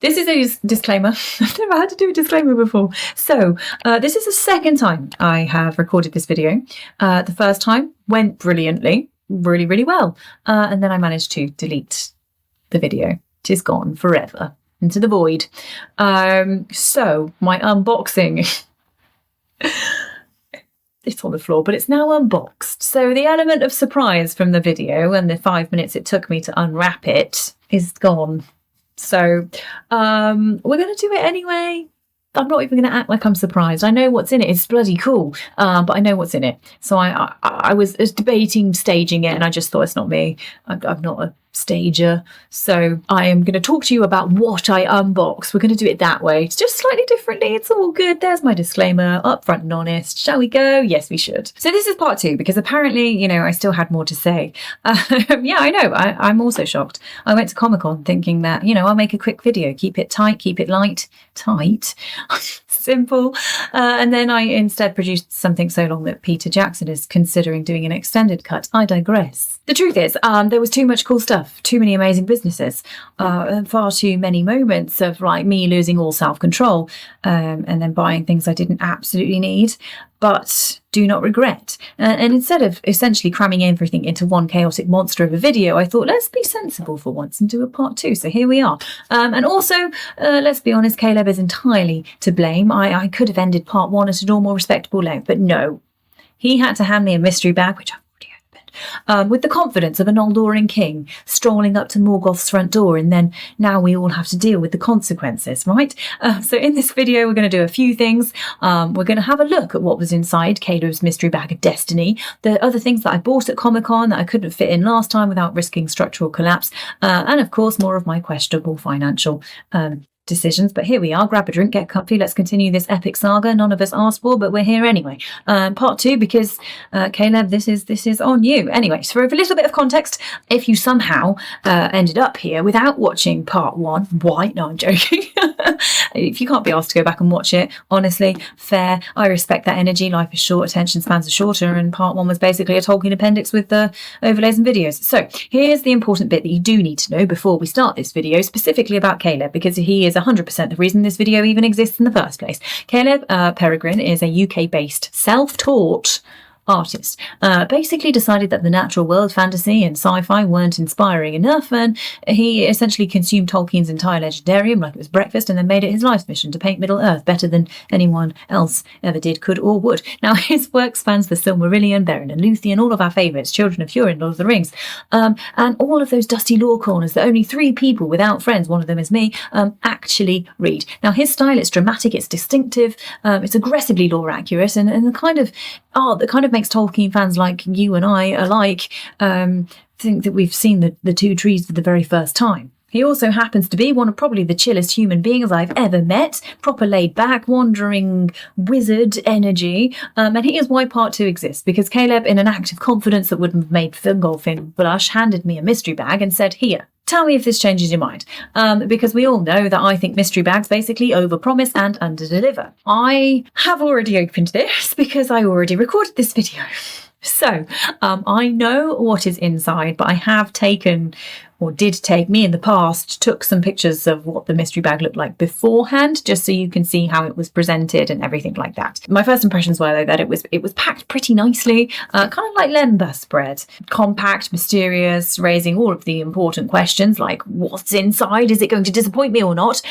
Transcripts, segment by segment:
This is a disclaimer. I've never had to do a disclaimer before. So this is the second time I have recorded this video. The first time went brilliantly, really, really well. And then I managed to delete the video. It is gone forever into the void. So my unboxing... It's on the floor, but it's now unboxed. So the element of surprise from the video and the 5 minutes it took me to unwrap it is gone. So we're going to do it anyway. I'm not even going to act like I'm surprised. I know what's in it. It's bloody cool, but I know what's in it. So I was debating staging it, and I just thought, it's not me. I'm not a stager. So I am going to talk to you about what I unbox. We're going to do it that way. It's just slightly differently. It's all good. There's my disclaimer, upfront and honest. Shall we go? Yes, we should. So this is part 2, because apparently, I still had more to say. Yeah, I know. I'm also shocked. I went to Comic-Con thinking that, I'll make a quick video, keep it tight, keep it light, tight, simple. And then I instead produced something so long that Peter Jackson is considering doing an extended cut. I digress. The truth is, there was too much cool stuff, too many amazing businesses, and far too many moments of me losing all self-control, and then buying things I didn't absolutely need, but do not regret. And instead of essentially cramming everything into one chaotic monster of a video, I thought, let's be sensible for once and do a part 2. So here we are. And also, let's be honest, Caleb is entirely to blame. I could have ended part 1 at a more respectable length, but no. He had to hand me a mystery bag, which I've already opened, with the confidence of an Oldoran king strolling up to Morgoth's front door, and then now we all have to deal with the consequences, right? So in this video, we're going to do a few things. We're going to have a look at what was inside Caleb's mystery bag of destiny, the other things that I bought at Comic-Con that I couldn't fit in last time without risking structural collapse, and of course, more of my questionable financial decisions. But here we are. Grab a drink, get comfy. Let's continue this epic saga none of us asked for, but we're here anyway. Part 2, because Caleb, this is on you. Anyway, so for a little bit of context, if you somehow ended up here without watching part 1, why? No, I'm joking. If you can't be asked to go back and watch it, honestly, fair. I respect that energy. Life is short, attention spans are shorter, and part 1 was basically a Tolkien appendix with the overlays and videos. So here's the important bit that you do need to know before we start this video, specifically about Caleb, because he is 100% the reason this video even exists in the first place. Caleb Peregrine is a UK-based, self-taught artist. Basically decided that the natural world, fantasy and sci-fi weren't inspiring enough, and he essentially consumed Tolkien's entire legendarium like it was breakfast, and then made it his life's mission to paint Middle-earth better than anyone else ever did, could, or would. Now, his work spans the Silmarillion, Beren and Luthien, all of our favourites, Children of Hurin, Lord of the Rings, and all of those dusty lore corners that only 3 people without friends, one of them is me, actually read. Now, his style, it's dramatic, it's distinctive, it's aggressively lore accurate, and the kind of art that kind of makes Tolkien fans like you and I alike think that we've seen the two trees for the very first time. He also happens to be one of probably the chillest human beings I've ever met, proper laid back, wandering wizard energy, and he is why part 2 exists, because Caleb, in an act of confidence that would have made Fingolfin blush, handed me a mystery bag and said, here, tell me if this changes your mind, because we all know that I think mystery bags basically overpromise and underdeliver. I have already opened this because I already recorded this video. So I know what is inside, but I have taken, or did take, me in the past, took some pictures of what the mystery bag looked like beforehand, just so you can see how it was presented and everything like that. My first impressions were, though, that it was packed pretty nicely, kind of like Lembas bread. Compact, mysterious, raising all of the important questions like, what's inside? Is it going to disappoint me or not?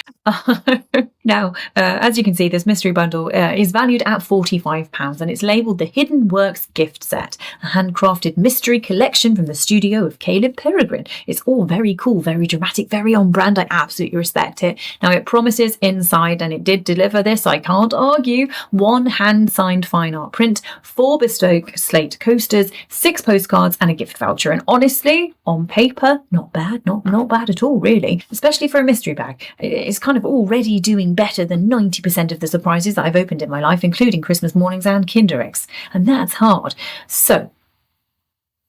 Now, as you can see, this mystery bundle is valued at £45, and it's labelled the Hidden Works Gift Set, a handcrafted mystery collection from the studio of Caleb Peregrine. It's all very cool, very dramatic, very on brand. I absolutely respect it. Now, it promises inside, and it did deliver this, I can't argue, 1 hand-signed fine art print, 4 bespoke slate coasters, 6 postcards, and a gift voucher. And honestly, on paper, not bad, not bad at all, really, especially for a mystery bag. It's kind of already doing better than 90% of the surprises that I've opened in my life, including Christmas mornings and Kinder Eggs, and that's hard. So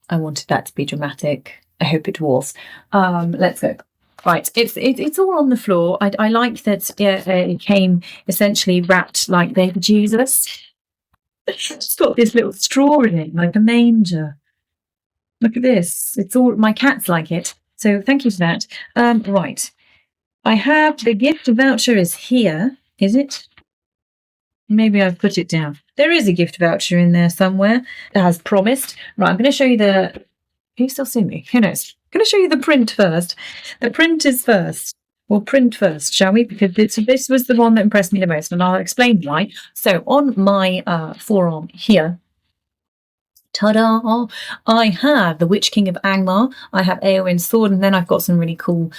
I wanted that to be dramatic. I hope it was. Let's go. Right, it's all on the floor. I like that it came essentially wrapped like baby Jesus. It's got this little straw in it, like a manger. Look at this. It's all, my cats like it. So thank you for that. Right. I have the gift voucher is here. Is it? Maybe I've put it down. There is a gift voucher in there somewhere, as promised. Right, I'm going to show you the... Can you still see me? Who knows? I'm going to show you the print first. The print is first. We'll print first, shall we? Because this was the one that impressed me the most, and I'll explain why. So on my forearm here, ta-da, I have the Witch King of Angmar. I have Eowyn's sword, and then I've got some really cool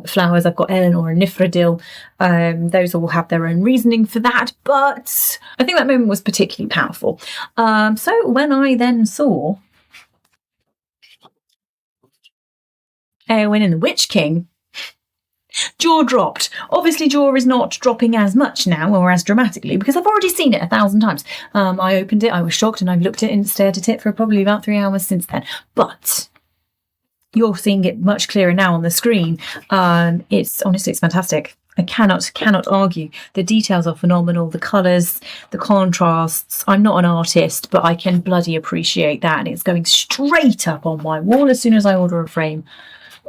flowers. I've got Eleanor and Nifredil. Those all have their own reasoning for that, but I think that moment was particularly powerful. So when I then saw Eowyn and the Witch King, jaw dropped. Obviously, jaw is not dropping as much now or as dramatically because I've already seen it 1,000 times. I opened it, I was shocked, and I've looked at it and stared at it for probably about 3 hours since then. But you're seeing it much clearer now on the screen. It's honestly, it's fantastic. I cannot argue. The details are phenomenal. The colours, the contrasts. I'm not an artist, but I can bloody appreciate that. And it's going straight up on my wall as soon as I order a frame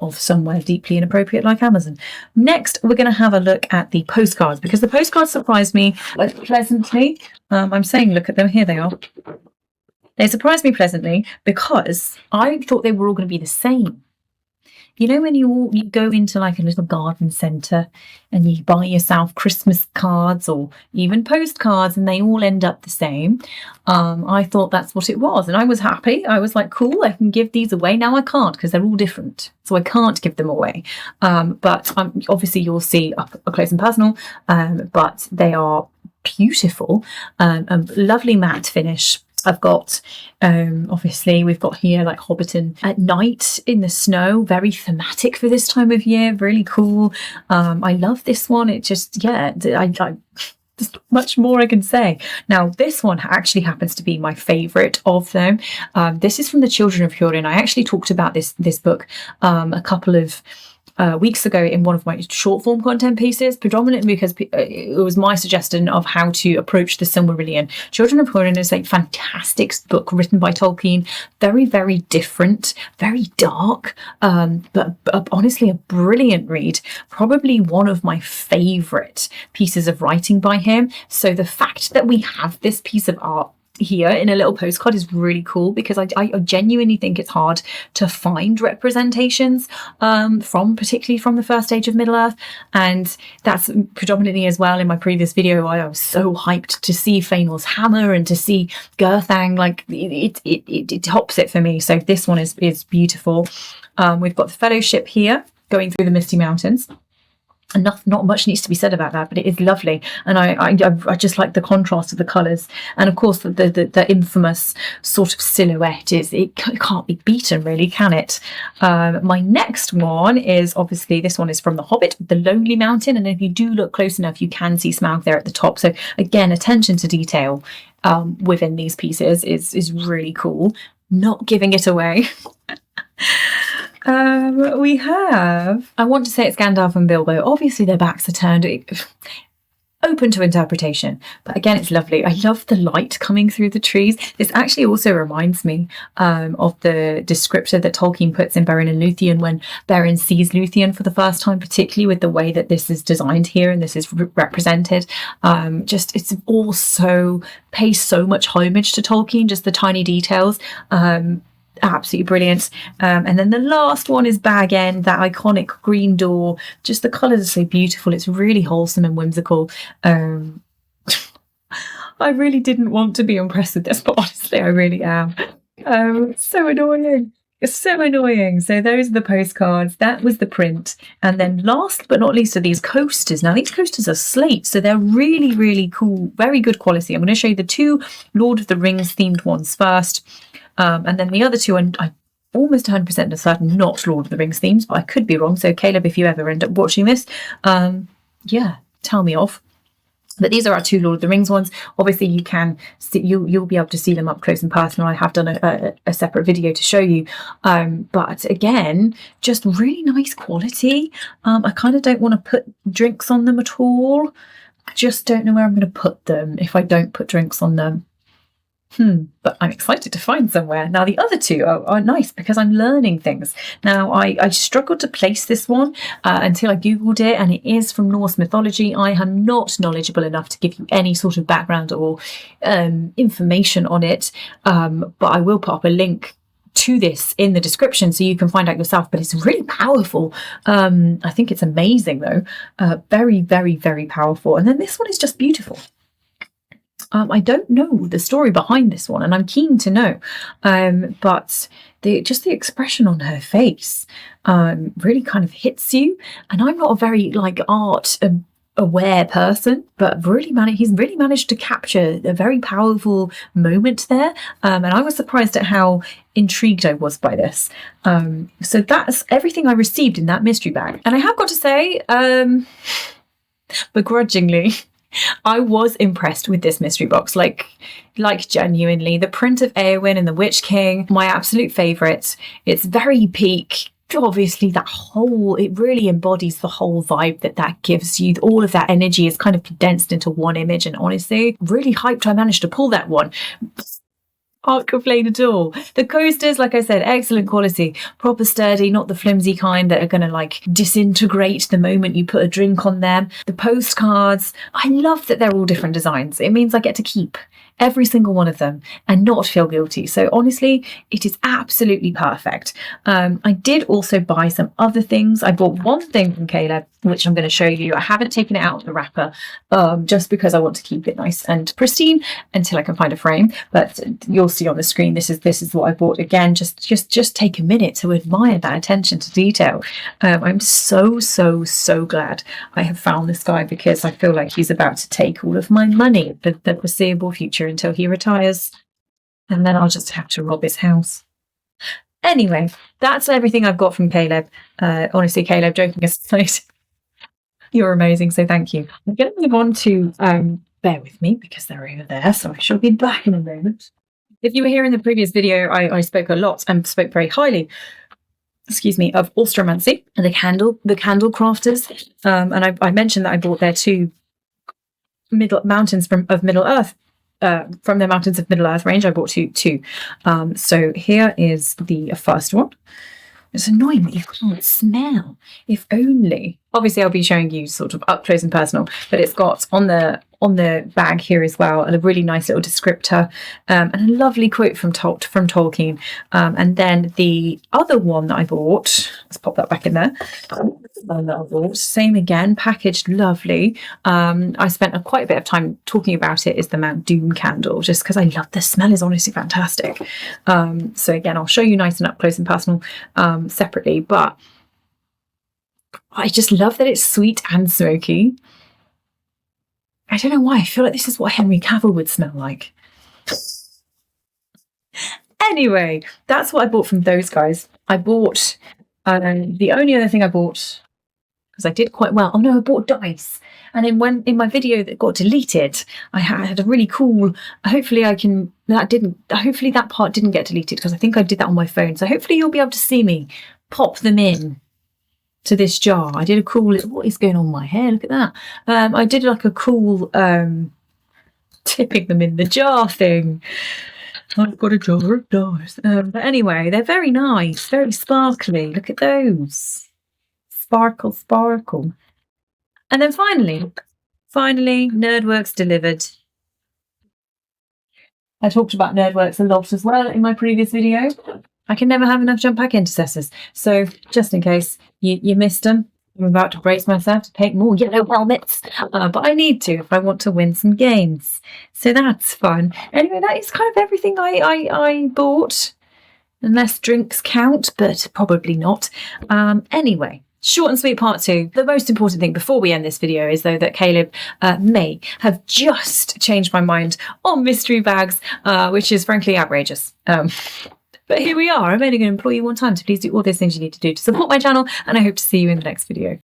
of somewhere deeply inappropriate like Amazon. Next, we're going to have a look at the postcards because the postcards surprised me pleasantly. I'm saying look at them. Here they are. They surprised me pleasantly because I thought they were all going to be the same. You know when you go into like a little garden centre and you buy yourself Christmas cards or even postcards and they all end up the same? I thought that's what it was and I was happy. I was like, cool, I can give these away. Now I can't because they're all different. So I can't give them away. But obviously you'll see up close and personal, but they are beautiful. Lovely matte finish. I've got, obviously, we've got here like Hobbiton at night in the snow, very thematic for this time of year, really cool. I love this one. It just, yeah, there's much more I can say. Now, this one actually happens to be my favourite of them. This is from the Children of Hurin. I actually talked about this book a couple of weeks ago in one of my short form content pieces, predominantly because it was my suggestion of how to approach the Silmarillion. Children of Hurin is a fantastic book written by Tolkien, very, very different, very dark, but honestly a brilliant read, probably one of my favourite pieces of writing by him. So the fact that we have this piece of art here in a little postcard is really cool because I genuinely think it's hard to find representations particularly from the first age of Middle Earth, and that's predominantly as well in my previous video. I was so hyped to see Fëanor's hammer and to see Gurthang, like it tops it for me. So this one is beautiful. We've got the Fellowship here going through the Misty Mountains. And not much needs to be said about that, but it is lovely, and I just like the contrast of the colours, and of course the infamous sort of silhouette it can't be beaten, really, can it? My next one is obviously this one is from The Hobbit, the Lonely Mountain, and if you do look close enough, you can see Smaug there at the top. So again, attention to detail within these pieces is really cool. Not giving it away. We have, I want to say it's Gandalf and Bilbo. Obviously their backs are turned, open to interpretation, but again it's lovely. I love the light coming through the trees. This actually also reminds me of the descriptor that Tolkien puts in Beren and Luthien when Beren sees Luthien for the first time, particularly with the way that this is designed here and this is represented. Just it's also pays so much homage to Tolkien, just the tiny details. Absolutely brilliant. And then the last one is Bag End, that iconic green door. Just the colours are so beautiful. It's really wholesome and whimsical. I really didn't want to be impressed with this, but honestly I really am. So annoying. It's so annoying. So those are the postcards. That was the print. And then last but not least are these coasters. Now these coasters are slate, so they're really, really cool, very good quality. I'm going to show you the 2 Lord of the Rings themed ones first. And then the other 2, and I'm almost 100% certain not Lord of the Rings themes, but I could be wrong. So Caleb, if you ever end up watching this, yeah, tell me off. But these are our 2 Lord of the Rings ones. Obviously, you can see, you'll be able to see them up close and personal. I have done a separate video to show you. But again, just really nice quality. I kind of don't want to put drinks on them at all. I just don't know where I'm going to put them if I don't put drinks on them. But I'm excited to find somewhere. Now, the other two are nice because I'm learning things. Now, I struggled to place this one until I Googled it, and it is from Norse mythology. I am not knowledgeable enough to give you any sort of background or information on it, but I will put up a link to this in the description so you can find out yourself. But it's really powerful. I think it's amazing, though. Very, very, very powerful. And then this one is just beautiful. I don't know the story behind this one, and I'm keen to know. But the expression on her face really kind of hits you. And I'm not a very art aware person, but he's really managed to capture a very powerful moment there. And I was surprised at how intrigued I was by this. So that's everything I received in that mystery bag. And I have got to say, begrudgingly, I was impressed with this mystery box, like genuinely. The print of Eowyn and the Witch King, my absolute favourite. It's very peak. Obviously, it really embodies the whole vibe that gives you. All of that energy is kind of condensed into one image, and honestly, really hyped I managed to pull that one. Can't complain at all. The coasters, like I said, excellent quality, proper sturdy, not the flimsy kind that are going to disintegrate the moment you put a drink on them. The postcards, I love that they're all different designs. It means I get to keep every single one of them and not feel guilty. So honestly, it is absolutely perfect. I did also buy some other things. I bought one thing from Caleb, which I'm going to show you. I haven't taken it out of the wrapper just because I want to keep it nice and pristine until I can find a frame. But you'll see on the screen, this is what I bought. Again, just take a minute to admire that attention to detail. I'm so glad I have found this guy, because I feel like he's about to take all of my money for the foreseeable future until he retires, and then I'll just have to rob his house. Anyway, that's everything I've got from Caleb. Honestly, Caleb, joking aside, you're amazing, so thank you. I'm going to move on to bear with me because they're over there, so I shall be back in a moment. If you were here in the previous video, I spoke a lot and spoke very highly, of Austromancy and the candle crafters, and I mentioned that I bought their two mountains of Middle Earth. From their Mountains of Middle Earth range, I bought two. So here is the first one. It's annoying that you can't smell. If only. Obviously, I'll be showing you sort of up close and personal, but it's got on the bag here as well a really nice little descriptor and a lovely quote from Tolkien. And then the other one that I bought, let's pop that back in there. Same again, packaged lovely. I spent quite a bit of time talking about it, is the Mount Doom candle, just because I love the smell. Is honestly fantastic. So again, I'll show you nice and up close and personal separately, but I just love that it's sweet and smoky. I don't know why, I feel like this is what Henry Cavill would smell like. Anyway, that's what I bought from those guys. I bought the only other thing I bought, because I did quite well. Oh no, I bought dice. And then in my video that got deleted, I had a really cool. Hopefully that part didn't get deleted, because I think I did that on my phone. So hopefully you'll be able to see me pop them in to this jar. I did a cool. What is going on with my hair? Look at that. I did a cool tipping them in the jar thing. I've got a jar of dice. But anyway, they're very nice, very sparkly. Look at those. Sparkle, sparkle. And then finally, Nerdworks delivered. I talked about Nerdworks a lot as well in my previous video. I can never have enough jump pack intercessors. So just in case you missed them, I'm about to brace myself to take more yellow helmets. But I need to if I want to win some games. So that's fun. Anyway, that is kind of everything I bought. Unless drinks count, but probably not. Anyway. Short and sweet part 2. The most important thing before we end this video is, though, that Caleb may have just changed my mind on mystery bags, which is frankly outrageous. But here we are. I'm only going to employ you one time, so please do all those things you need to do to support my channel, and I hope to see you in the next video.